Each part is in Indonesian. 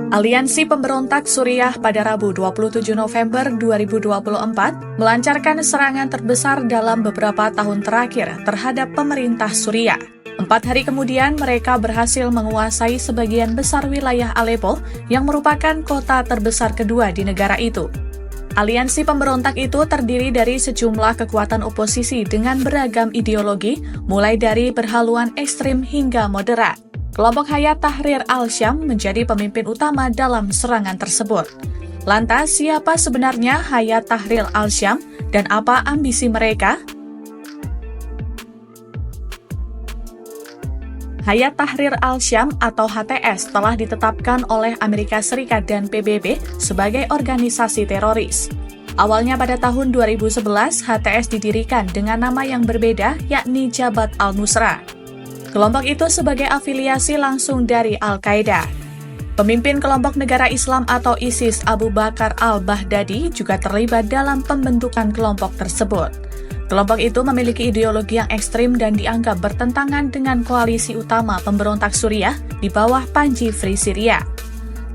Aliansi Pemberontak Suriah pada Rabu 27 November 2024 melancarkan serangan terbesar dalam beberapa tahun terakhir terhadap pemerintah Suriah. 4 hari kemudian, mereka berhasil menguasai sebagian besar wilayah Aleppo yang merupakan kota terbesar kedua di negara itu. Aliansi pemberontak itu terdiri dari sejumlah kekuatan oposisi dengan beragam ideologi, mulai dari berhaluan ekstrim hingga moderat. Kelompok Hayat Tahrir al-Syam menjadi pemimpin utama dalam serangan tersebut. Lantas, siapa sebenarnya Hayat Tahrir al-Syam dan apa ambisi mereka? Hayat Tahrir al-Syam atau HTS telah ditetapkan oleh Amerika Serikat dan PBB sebagai organisasi teroris. Awalnya pada tahun 2011, HTS didirikan dengan nama yang berbeda, yakni Jabhat al-Nusra. Kelompok itu sebagai afiliasi langsung dari Al-Qaeda. Pemimpin kelompok negara Islam atau ISIS Abu Bakar al-Baghdadi juga terlibat dalam pembentukan kelompok tersebut. Kelompok itu memiliki ideologi yang ekstrim dan dianggap bertentangan dengan koalisi utama pemberontak Suriah di bawah Panji Free Syria.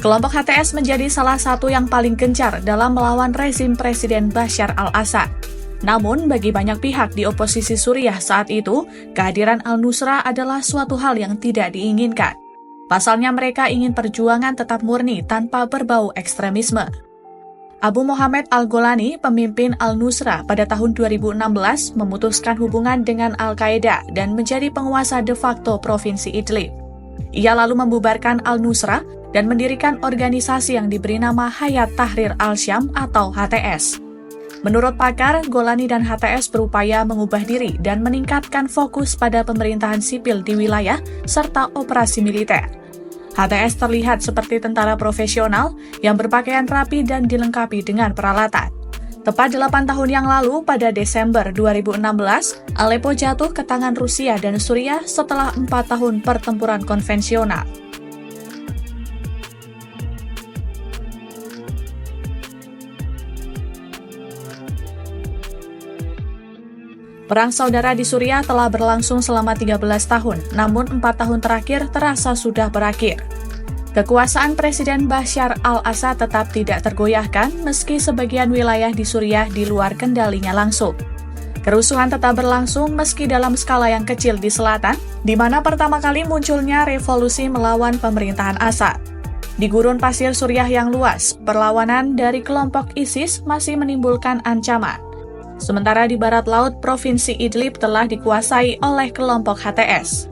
Kelompok HTS menjadi salah satu yang paling gencar dalam melawan rezim Presiden Bashar al-Assad. Namun, bagi banyak pihak di oposisi Suriah saat itu, kehadiran al-Nusra adalah suatu hal yang tidak diinginkan. Pasalnya mereka ingin perjuangan tetap murni tanpa berbau ekstremisme. Abu Muhammad al-Golani, pemimpin al-Nusra pada tahun 2016, memutuskan hubungan dengan Al-Qaeda dan menjadi penguasa de facto Provinsi Idlib. Ia lalu membubarkan al-Nusra dan mendirikan organisasi yang diberi nama Hayat Tahrir al-Syam atau HTS. Menurut pakar, Golani dan HTS berupaya mengubah diri dan meningkatkan fokus pada pemerintahan sipil di wilayah serta operasi militer. HTS terlihat seperti tentara profesional yang berpakaian rapi dan dilengkapi dengan peralatan. Tepat 8 tahun yang lalu, pada Desember 2016, Aleppo jatuh ke tangan Rusia dan Suriah setelah 4 tahun pertempuran konvensional. Perang saudara di Suriah telah berlangsung selama 13 tahun, namun 4 tahun terakhir terasa sudah berakhir. Kekuasaan Presiden Bashar al-Assad tetap tidak tergoyahkan meski sebagian wilayah di Suriah di luar kendalinya langsung. Kerusuhan tetap berlangsung meski dalam skala yang kecil di selatan, di mana pertama kali munculnya revolusi melawan pemerintahan Assad. Di gurun pasir Suriah yang luas, perlawanan dari kelompok ISIS masih menimbulkan ancaman. Sementara di barat laut, Provinsi Idlib telah dikuasai oleh kelompok HTS.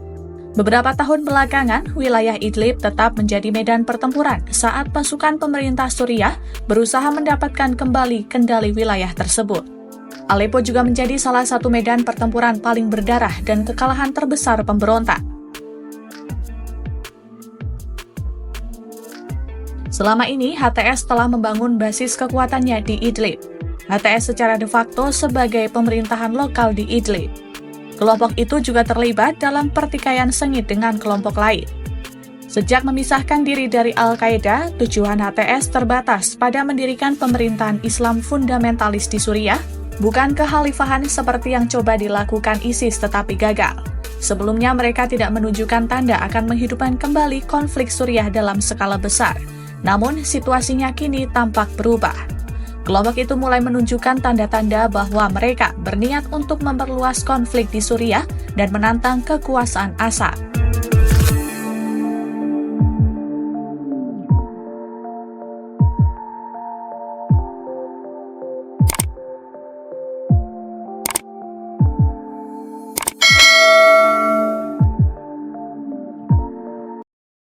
Beberapa tahun belakangan, wilayah Idlib tetap menjadi medan pertempuran saat pasukan pemerintah Suriah berusaha mendapatkan kembali kendali wilayah tersebut. Aleppo juga menjadi salah satu medan pertempuran paling berdarah dan kekalahan terbesar pemberontak. Selama ini, HTS telah membangun basis kekuatannya di Idlib. HTS secara de facto sebagai pemerintahan lokal di Idlib. Kelompok itu juga terlibat dalam pertikaian sengit dengan kelompok lain. Sejak memisahkan diri dari Al-Qaeda, tujuan HTS terbatas pada mendirikan pemerintahan Islam fundamentalis di Suriah, bukan kekhalifahan seperti yang coba dilakukan ISIS tetapi gagal. Sebelumnya mereka tidak menunjukkan tanda akan menghidupkan kembali konflik Suriah dalam skala besar. Namun, situasinya kini tampak berubah. Kelompok itu mulai menunjukkan tanda-tanda bahwa mereka berniat untuk memperluas konflik di Suriah dan menantang kekuasaan Assad.